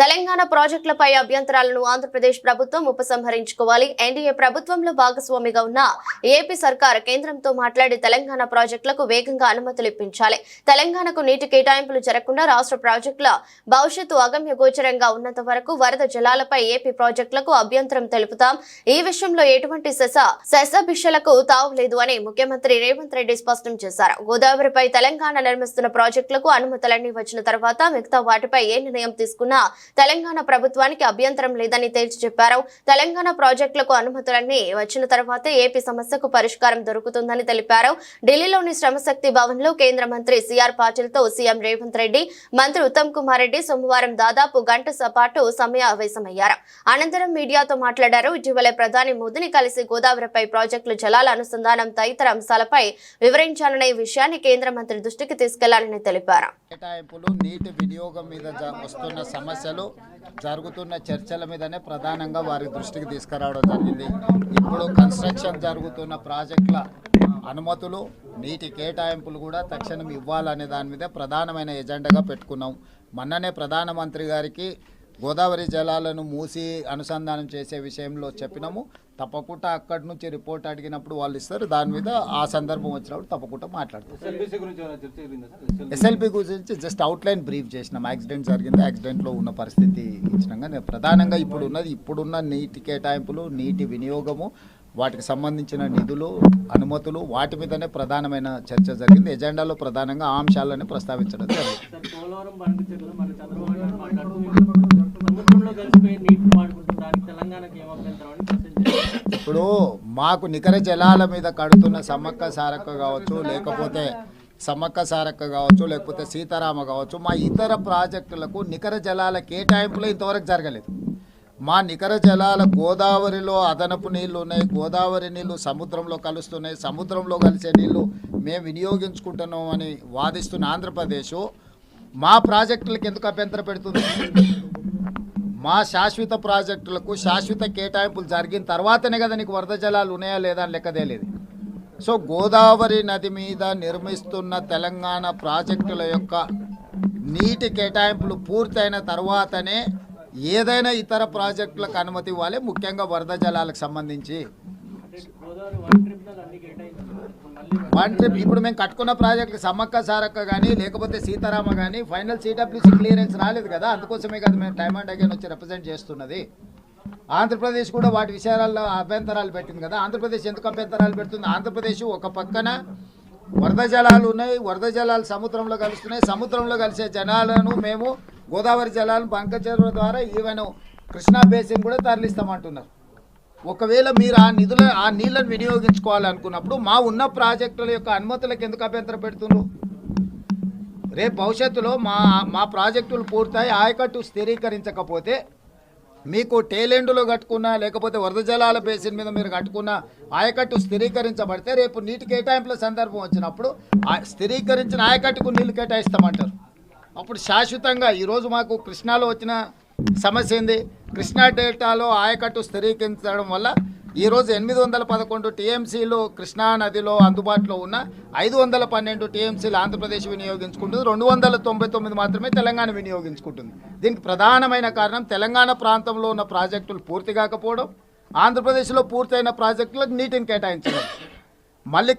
తెలంగాణ ప్రాజెక్టులపై అభ్యంతరాలను ఆంధ్రప్రదేశ్ ప్రభుత్వం ఉపసంహరించుకోవాలి. ఎన్డీఏ ప్రభుత్వంలో భాగస్వామిగా ఉన్న ఏపీ సర్కార్ కేంద్రంతో మాట్లాడి తెలంగాణ ప్రాజెక్టులకు వేగంగా అనుమతులు ఇప్పించాలి. తెలంగాణకు నీటి కేటాయింపులు జరగకుండా రాష్ట్ర ప్రాజెక్టుల భవిష్యత్తు అగమ్య గోచరంగా ఉన్నంత వరకు వరద జలాలపై ఏపీ ప్రాజెక్టులకు అభ్యంతరం తెలుపుతాం. ఈ విషయంలో ఎటువంటి శశభిషలకు తావులేదు అని ముఖ్యమంత్రి రేవంత్ రెడ్డి స్పష్టం చేశారు. గోదావరిపై తెలంగాణ నిర్మిస్తున్న ప్రాజెక్టులకు అనుమతులన్నీ వచ్చిన తర్వాత మిగతా వాటిపై ఏ నిర్ణయం తీసుకున్నా తెలంగాణ ప్రభుత్వానికి అభ్యంతరం లేదని తేల్చి చెప్పారు. తెలంగాణ ప్రాజెక్టులకు అనుమతులన్నీ వచ్చిన తర్వాతే ఏపీ సమస్యకు పరిష్కారం దొరుకుతుందని తెలిపారు. ఢిల్లీలోని శ్రమశక్తి భవన్ లో కేంద్ర మంత్రి సిఆర్ పాటిల్ తో సీఎం రేవంత్ రెడ్డి, మంత్రి ఉత్తమ్ కుమార్ రెడ్డి సోమవారం దాదాపు గంట పాటు సమావేశమయ్యారు. అనంతరం మీడియాతో మాట్లాడారు. ఇటీవలే ప్రధాని మోదీని కలిసి గోదావరిపై ప్రాజెక్టుల జలాల అనుసంధానం తదితర అంశాలపై వివరించాలనే విషయాన్ని కేంద్ర మంత్రి దృష్టికి తీసుకెళ్లాలని తెలిపారు. నీటి వినియోగం మీద వస్తున్న సమస్యలు జరుగుతున్న చర్చల మీదనే ప్రధానంగా వారి దృష్టికి తీసుకురావడం జరిగింది. ఇప్పుడు కన్స్ట్రక్షన్ జరుగుతున్న ప్రాజెక్టుల అనుమతులు, నీటి కేటాయింపులు కూడా తక్షణం ఇవ్వాలనే దాని మీద ప్రధానమైన ఎజెండాగా పెట్టుకున్నాం. మొన్ననే ప్రధానమంత్రి గారికి గోదావరి జలాలను మూసి అనుసంధానం చేసే విషయంలో చెప్పినాము. తప్పకుండా అక్కడి నుంచి రిపోర్ట్ అడిగినప్పుడు వాళ్ళు ఇస్తారు. దాని మీద ఆ సందర్భం వచ్చినప్పుడు తప్పకుండా మాట్లాడతాం. ఎస్ఎల్బి గురించి జస్ట్ అవుట్లైన్ బ్రీఫ్ చేసినాం. యాక్సిడెంట్ జరిగింది, యాక్సిడెంట్లో ఉన్న పరిస్థితి ఇచ్చినాక ప్రధానంగా ఇప్పుడున్న నీటి కేటాయింపులు, నీటి వినియోగము, వాటికి సంబంధించిన నిధులు, అనుమతులు, వాటి మీదనే ప్రధానమైన చర్చ జరిగింది. ఎజెండాలో ప్రధానంగా ఆ అంశాలను ప్రస్తావించడం జరిగింది. ఇప్పుడు మాకు నికర జలాల మీద కడుతున్న సమ్మక్క సారక్క కావచ్చు, లేకపోతే సీతారామ కావచ్చు, మా ఇతర ప్రాజెక్టులకు నికర జలాల కేటాయింపులు ఇంతవరకు జరగలేదు. మా నికర జలాల గోదావరిలో అదనపు నీళ్లు ఉన్నాయి, గోదావరి నీళ్లు సముద్రంలో కలుస్తున్నాయి, సముద్రంలో కలిసే నీళ్లు మేము వినియోగించుకుంటున్నాం అని వాదిస్తున్న ఆంధ్రప్రదేశ్ మా ప్రాజెక్టులకు ఎందుకు అభ్యంతరం పెడుతుంది? మా శాశ్వత ప్రాజెక్టులకు శాశ్వత కేటాయింపులు జరిగిన తర్వాతనే కదా నీకు వరద జలాలు ఉన్నాయా లేదా అని లెక్కదేలేదు. సో గోదావరి నది మీద నిర్మిస్తున్న తెలంగాణ ప్రాజెక్టుల యొక్క నీటి కేటాయింపులు పూర్తయిన తర్వాతనే ఏదైనా ఇతర ప్రాజెక్టులకు అనుమతి ఇవ్వాలి, ముఖ్యంగా వరద జలాలకు సంబంధించి. వన్ ట్రిప్ ఇప్పుడు మేము కట్టుకున్న ప్రాజెక్టులు సమ్మక్క సారక్క కానీ లేకపోతే సీతారామ కానీ ఫైనల్ సిడబ్ల్యూసీ క్లియరెన్స్ రాలేదు కదా. అందుకోసమే కదా మేము టైమ్ అండ్ అగైన్ వచ్చి రిప్రజెంట్ చేస్తున్నది. ఆంధ్రప్రదేశ్ కూడా వాటి విషయాల్లో అభ్యంతరాలు పెట్టింది కదా. ఆంధ్రప్రదేశ్ ఎందుకు అభ్యంతరాలు పెడుతుంది? ఆంధ్రప్రదేశ్ ఒక పక్కన వరద జలాలు ఉన్నాయి, వరద జలాలు సముద్రంలో కలుస్తున్నాయి, సముద్రంలో కలిసే జలాలను మేము గోదావరి జలాలను బంకచెరువుల ద్వారా ఈవెన్ కృష్ణా బేసిన్ కూడా తరలిస్తామంటున్నారు. ఒకవేళ మీరు ఆ నీళ్ళను వినియోగించుకోవాలనుకున్నప్పుడు మా ఉన్న ప్రాజెక్టుల యొక్క అనుమతులకు ఎందుకు అభ్యంతరం పెడుతున్నారు? రేపు భవిష్యత్తులో మా ప్రాజెక్టులు పూర్తయి ఆయకట్టు స్థిరీకరించకపోతే మీకు టేలెండ్లో కట్టుకున్న లేకపోతే వరద జలాల బేసిన్ మీద మీరు కట్టుకున్న ఆయకట్టు స్థిరీకరించబడితే రేపు నీటి కేటాయింపుల సందర్భం వచ్చినప్పుడు స్థిరీకరించిన ఆయకట్టుకు నీళ్లు కేటాయిస్తామంటారు. అప్పుడు శాశ్వతంగా ఈరోజు మాకు కృష్ణాలో వచ్చిన సమస్య ఏంది? కృష్ణా డెల్టాలో ఆయకట్టు స్థిరీకరించడం వల్ల ఈరోజు 811 టీఎంసీలు కృష్ణా నదిలో అందుబాటులో ఉన్న 512 టీఎంసీలు ఆంధ్రప్రదేశ్ వినియోగించుకుంటుంది, 299 మాత్రమే తెలంగాణ వినియోగించుకుంటుంది. దీనికి ప్రధానమైన కారణం తెలంగాణ ప్రాంతంలో ఉన్న ప్రాజెక్టులు పూర్తి కాకపోవడం, ఆంధ్రప్రదేశ్లో పూర్తయిన ప్రాజెక్టులకు నీటిని కేటాయించడం. మళ్ళీ